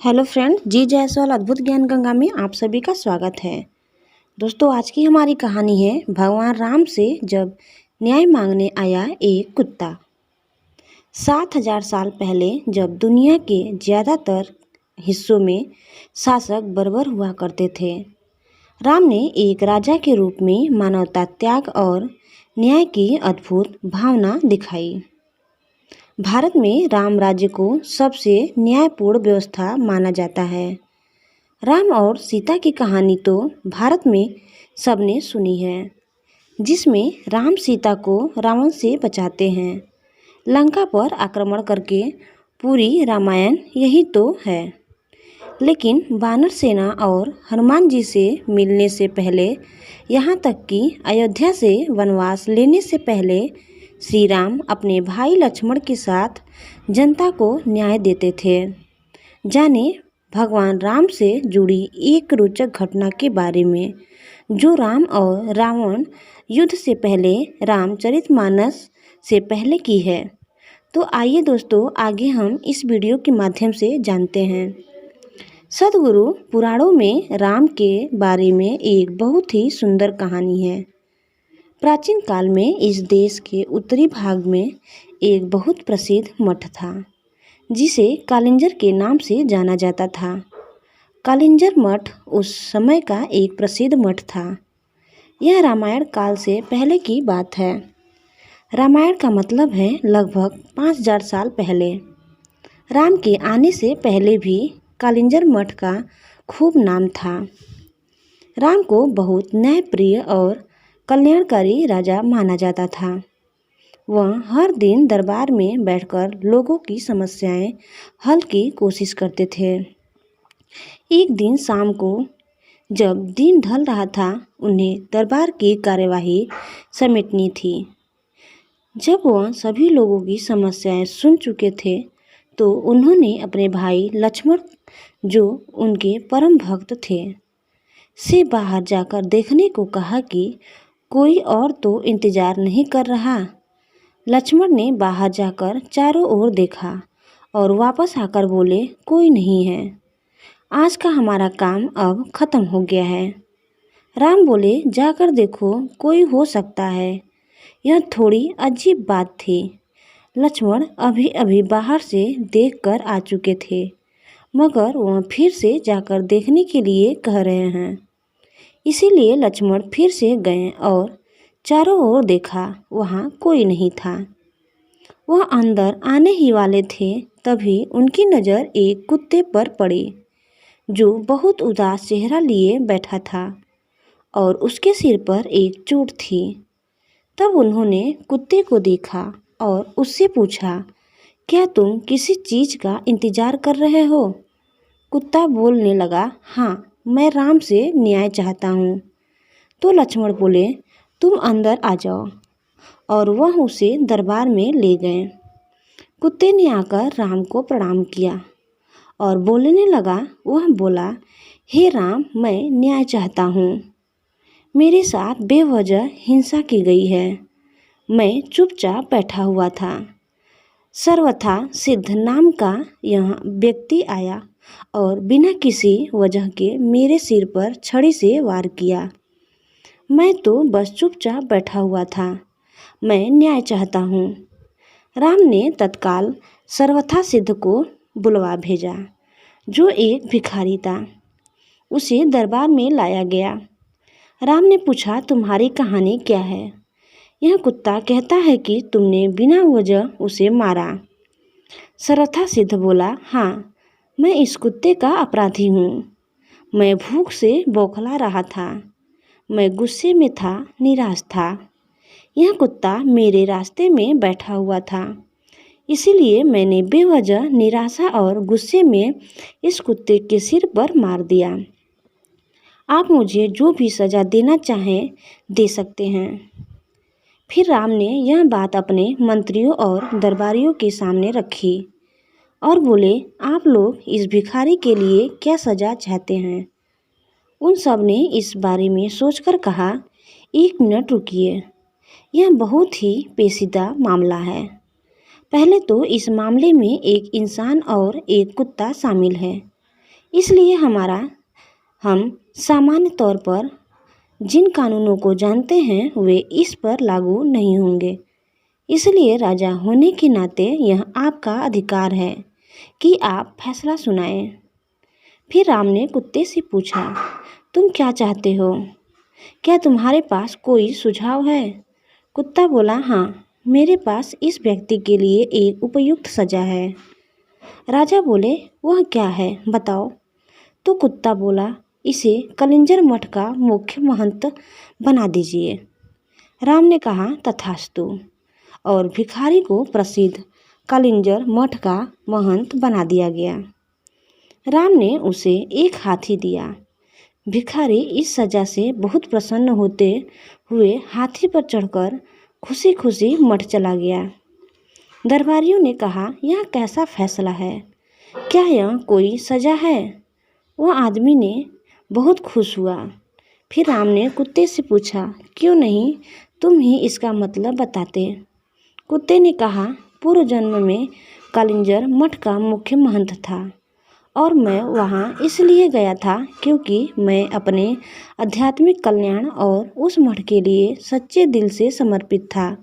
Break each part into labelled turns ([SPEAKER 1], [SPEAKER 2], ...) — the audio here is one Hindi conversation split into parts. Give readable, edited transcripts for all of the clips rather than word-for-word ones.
[SPEAKER 1] हेलो फ्रेंड, जी जायसवाल अद्भुत ज्ञान गंगा में आप सभी का स्वागत है। दोस्तों, आज की हमारी कहानी है भगवान राम से जब न्याय मांगने आया एक कुत्ता। 7,000 साल पहले जब दुनिया के ज़्यादातर हिस्सों में शासक बर्बर हुआ करते थे, राम ने एक राजा के रूप में मानवता, त्याग और न्याय की अद्भुत भावना दिखाई। भारत में राम राज्य को सबसे न्यायपूर्ण व्यवस्था माना जाता है। राम और सीता की कहानी तो भारत में सबने सुनी है, जिसमें राम सीता को रावण से बचाते हैं, लंका पर आक्रमण करके। पूरी रामायण यही तो है। लेकिन वानर सेना और हनुमान जी से मिलने से पहले, यहाँ तक कि अयोध्या से वनवास लेने से पहले, श्री राम अपने भाई लक्ष्मण के साथ जनता को न्याय देते थे। जाने भगवान राम से जुड़ी एक रोचक घटना के बारे में, जो राम और रावण युद्ध से पहले रामचरितमानस से पहले की है। तो आइए दोस्तों, आगे हम इस वीडियो के माध्यम से जानते हैं। सद्गुरु पुराणों में राम के बारे में एक बहुत ही सुंदर कहानी है। प्राचीन काल में इस देश के उत्तरी भाग में एक बहुत प्रसिद्ध मठ था, जिसे कालिंजर के नाम से जाना जाता था। कालिंजर मठ उस समय का एक प्रसिद्ध मठ था। यह रामायण काल से पहले की बात है। रामायण का मतलब है लगभग 5,000 साल पहले। राम के आने से पहले भी कालिंजर मठ का खूब नाम था। राम को बहुत न्यायप्रिय और कल्याणकारी राजा माना जाता था। वह हर दिन दरबार में बैठकर लोगों की समस्याएं हल की कोशिश करते थे। एक दिन शाम को जब दिन ढल रहा था, उन्हें दरबार की कार्यवाही समेटनी थी। जब वह सभी लोगों की समस्याएं सुन चुके थे, तो उन्होंने अपने भाई लक्ष्मण, जो उनके परम भक्त थे, से बाहर जाकर देखने को कहा कि कोई और तो इंतजार नहीं कर रहा। लक्ष्मण ने बाहर जाकर चारों ओर देखा और वापस आकर बोले, कोई नहीं है। आज का हमारा काम अब खत्म हो गया है। राम बोले, जाकर देखो, कोई हो सकता है। यह थोड़ी अजीब बात थी। लक्ष्मण अभी अभी बाहर से देखकर आ चुके थे, मगर वह फिर से जाकर देखने के लिए कह रहे हैं। इसीलिए लक्ष्मण फिर से गए और चारों ओर देखा, वहाँ कोई नहीं था। वह अंदर आने ही वाले थे, तभी उनकी नज़र एक कुत्ते पर पड़ी, जो बहुत उदास चेहरा लिए बैठा था और उसके सिर पर एक चोट थी। तब उन्होंने कुत्ते को देखा और उससे पूछा, क्या तुम किसी चीज़ का इंतजार कर रहे हो? कुत्ता बोलने लगा, हाँ, मैं राम से न्याय चाहता हूँ। तो लक्ष्मण बोले, तुम अंदर आ जाओ, और वह उसे दरबार में ले गए। कुत्ते ने आकर राम को प्रणाम किया और बोलने लगा। वह बोला, हे राम, मैं न्याय चाहता हूँ। मेरे साथ बेवजह हिंसा की गई है। मैं चुपचाप बैठा हुआ था। सर्वथा सिद्ध नाम का यह व्यक्ति आया और बिना किसी वजह के मेरे सिर पर छड़ी से वार किया। मैं तो बस चुपचाप बैठा हुआ था। मैं न्याय चाहता हूँ। राम ने तत्काल सर्वथा सिद्ध को बुलवा भेजा, जो एक भिखारी था। उसे दरबार में लाया गया। राम ने पूछा, तुम्हारी कहानी क्या है? यह कुत्ता कहता है कि तुमने बिना वजह उसे मारा। सर्वथा सिद्ध बोला, हाँ, मैं इस कुत्ते का अपराधी हूँ। मैं भूख से बौखला रहा था। मैं गुस्से में था, निराश था। यह कुत्ता मेरे रास्ते में बैठा हुआ था, इसीलिए मैंने बेवजह निराशा और गुस्से में इस कुत्ते के सिर पर मार दिया। आप मुझे जो भी सज़ा देना चाहें दे सकते हैं। फिर राम ने यह बात अपने मंत्रियों और दरबारियों के सामने रखी और बोले, आप लोग इस भिखारी के लिए क्या सज़ा चाहते हैं? उन सब ने इस बारे में सोचकर कहा, एक मिनट रुकिए, यह बहुत ही पेचीदा मामला है। पहले तो इस मामले में एक इंसान और एक कुत्ता शामिल है। इसलिए हम सामान्य तौर पर जिन कानूनों को जानते हैं वे इस पर लागू नहीं होंगे। इसलिए राजा होने के नाते यह आपका अधिकार है कि आप फैसला सुनाएं। फिर राम ने कुत्ते से पूछा, तुम क्या चाहते हो? क्या तुम्हारे पास कोई सुझाव है? कुत्ता बोला, हाँ, मेरे पास इस व्यक्ति के लिए एक उपयुक्त सजा है। राजा बोले, वह क्या है, बताओ। तो कुत्ता बोला, इसे कलिंजर मठ का मुख्य महंत बना दीजिए। राम ने कहा, तथास्तु, और भिखारी को प्रसिद्ध कलिंजर मठ का महंत बना दिया गया। राम ने उसे एक हाथी दिया। भिखारी इस सजा से बहुत प्रसन्न होते हुए हाथी पर चढ़कर खुशी खुशी मठ चला गया। दरबारियों ने कहा, यह कैसा फैसला है? क्या यह कोई सजा है? वह आदमी ने बहुत खुश हुआ। फिर राम ने कुत्ते से पूछा, क्यों नहीं तुम ही इसका मतलब बताते? कुत्ते ने कहा, पूर्व जन्म में कलिंजर मठ का मुख्य महंत था और मैं वहाँ इसलिए गया था क्योंकि मैं अपने आध्यात्मिक कल्याण और उस मठ के लिए सच्चे दिल से समर्पित था,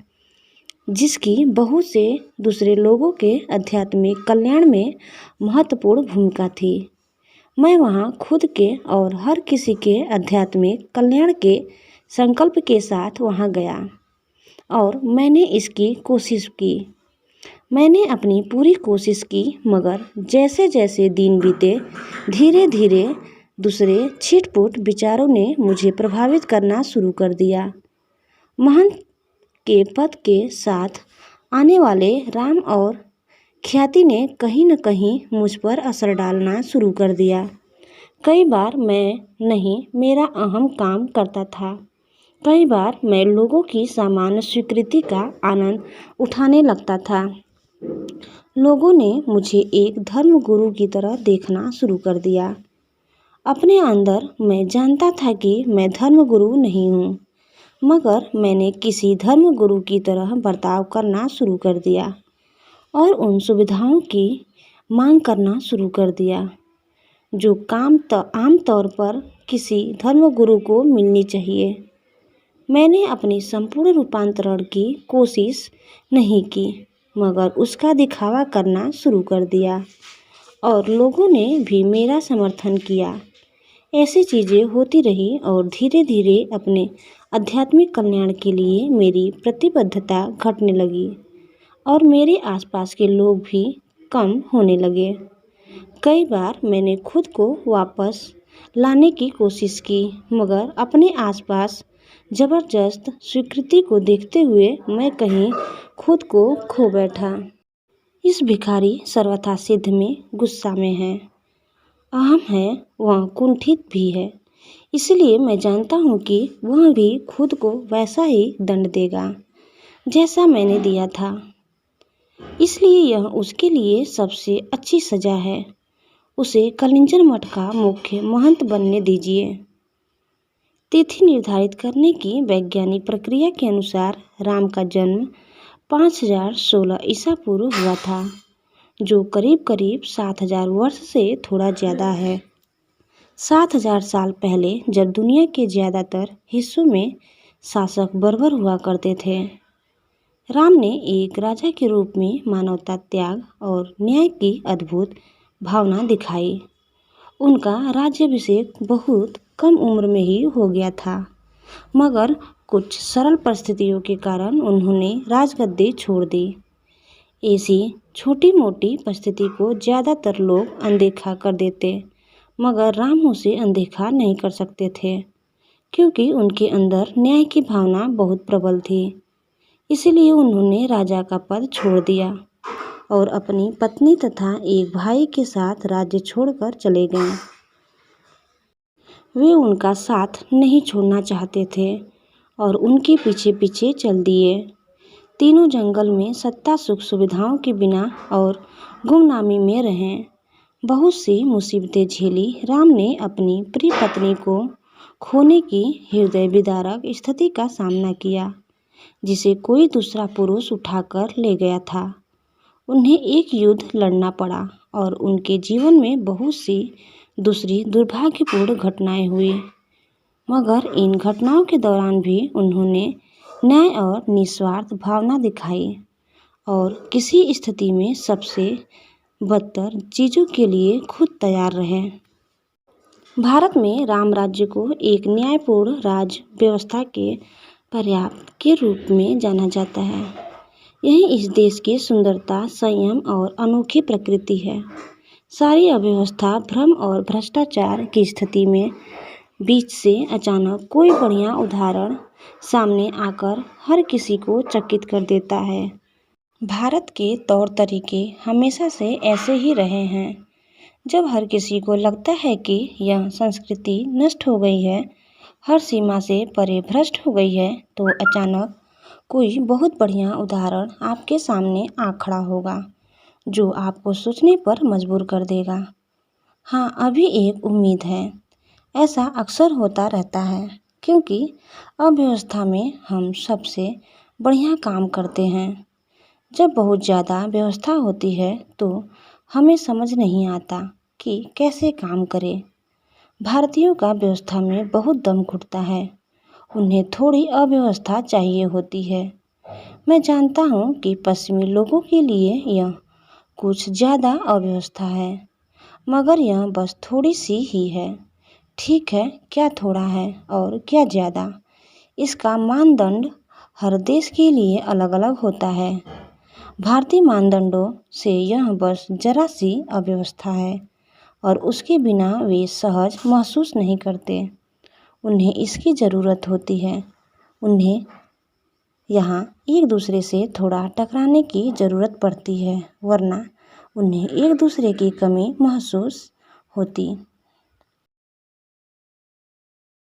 [SPEAKER 1] जिसकी बहुत से दूसरे लोगों के आध्यात्मिक कल्याण में महत्वपूर्ण भूमिका थी। मैं वहाँ खुद के और हर किसी के आध्यात्मिक कल्याण के संकल्प के साथ वहाँ गया और मैंने इसकी कोशिश की। मैंने अपनी पूरी कोशिश की, मगर जैसे जैसे दिन बीते धीरे धीरे दूसरे छिटपुट विचारों ने मुझे प्रभावित करना शुरू कर दिया। महंत के पद के साथ आने वाले राम और ख्याति ने कहीं न कहीं मुझ पर असर डालना शुरू कर दिया। कई बार मैं नहीं मेरा अहम काम करता था। कई बार मैं लोगों की सामान्य स्वीकृति का आनंद उठाने लगता था। लोगों ने मुझे एक धर्म गुरु की तरह देखना शुरू कर दिया। अपने अंदर मैं जानता था कि मैं धर्म गुरु नहीं हूँ, मगर मैंने किसी धर्म गुरु की तरह बर्ताव करना शुरू कर दिया और उन सुविधाओं की मांग करना शुरू कर दिया जो आम तौर पर किसी धर्म गुरु को मिलनी चाहिए। मैंने अपनी संपूर्ण रूपांतरण की कोशिश नहीं की, मगर उसका दिखावा करना शुरू कर दिया और लोगों ने भी मेरा समर्थन किया। ऐसी चीज़ें होती रही और धीरे धीरे अपने आध्यात्मिक कल्याण के लिए मेरी प्रतिबद्धता घटने लगी और मेरे आसपास के लोग भी कम होने लगे। कई बार मैंने खुद को वापस लाने की कोशिश की, मगर अपने आसपास जबरदस्त स्वीकृति को देखते हुए मैं कहीं खुद को खो बैठा। इस भिखारी सर्वथा सिद्ध में गुस्सा में है, अहम है, वह कुंठित भी है। इसलिए मैं जानता हूँ कि वह भी खुद को वैसा ही दंड देगा जैसा मैंने दिया था। इसलिए यह उसके लिए सबसे अच्छी सजा है। उसे कलिंजर मठ का मुख्य महंत बनने दीजिए। तिथि निर्धारित करने की वैज्ञानिक प्रक्रिया के अनुसार राम का जन्म 5016 ईसा पूर्व हुआ था, जो करीब करीब 7000 वर्ष से थोड़ा ज़्यादा है। 7000 साल पहले जब दुनिया के ज़्यादातर हिस्सों में शासक बर्बर हुआ करते थे, राम ने एक राजा के रूप में मानवता, त्याग और न्याय की अद्भुत भावना दिखाई। उनका राज्याभिषेक बहुत कम उम्र में ही हो गया था, मगर कुछ सरल परिस्थितियों के कारण उन्होंने राजगद्दी छोड़ दी। ऐसी छोटी मोटी परिस्थिति को ज़्यादातर लोग अनदेखा कर देते, मगर राम उसे अनदेखा नहीं कर सकते थे, क्योंकि उनके अंदर न्याय की भावना बहुत प्रबल थी। इसलिए उन्होंने राजा का पद छोड़ दिया और अपनी पत्नी तथा एक भाई के साथ राज्य छोड़कर चले गए। वे उनका साथ नहीं छोड़ना चाहते थे और उनके पीछे पीछे चल दिए। तीनों जंगल में सत्ता सुख सुविधाओं के बिना और गुमनामी में रहे। बहुत सी मुसीबतें झेली। राम ने अपनी प्रिय पत्नी को खोने की हृदय विदारक स्थिति का सामना किया, जिसे कोई दूसरा पुरुष उठाकर ले गया था। उन्हें एक युद्ध लड़ना पड़ा और उनके जीवन में बहुत सी दूसरी दुर्भाग्यपूर्ण घटनाएं हुई, मगर इन घटनाओं के दौरान भी उन्होंने न्याय और निस्वार्थ भावना दिखाई और किसी स्थिति में सबसे बदतर चीज़ों के लिए खुद तैयार रहे। भारत में राम राज्य को एक न्यायपूर्ण राज्य व्यवस्था के पर्याप्त के रूप में जाना जाता है। यही इस देश की सुंदरता, संयम और अनोखी प्रकृति है। सारी अव्यवस्था, भ्रम और भ्रष्टाचार की स्थिति में बीच से अचानक कोई बढ़िया उदाहरण सामने आकर हर किसी को चकित कर देता है। भारत के तौर तरीके हमेशा से ऐसे ही रहे हैं। जब हर किसी को लगता है कि यह संस्कृति नष्ट हो गई है, हर सीमा से परे भ्रष्ट हो गई है, तो अचानक कोई बहुत बढ़िया उदाहरण आपके सामने आ खड़ा होगा जो आपको सोचने पर मजबूर कर देगा। हाँ, अभी एक उम्मीद है। ऐसा अक्सर होता रहता है क्योंकि अव्यवस्था में हम सबसे बढ़िया काम करते हैं। जब बहुत ज़्यादा व्यवस्था होती है तो हमें समझ नहीं आता कि कैसे काम करें। भारतीयों का व्यवस्था में बहुत दम घुटता है। उन्हें थोड़ी अव्यवस्था चाहिए होती है। मैं जानता हूँ कि पश्चिमी लोगों के लिए यह कुछ ज़्यादा अव्यवस्था है, मगर यह बस थोड़ी सी ही है। ठीक है, क्या थोड़ा है और क्या ज़्यादा, इसका मानदंड हर देश के लिए अलग अलग होता है। भारतीय मानदंडों से यह बस जरा सी अव्यवस्था है और उसके बिना वे सहज महसूस नहीं करते। उन्हें इसकी ज़रूरत होती है। उन्हें यहाँ एक दूसरे से थोड़ा टकराने की ज़रूरत पड़ती है, वरना उन्हें एक दूसरे की कमी महसूस होती।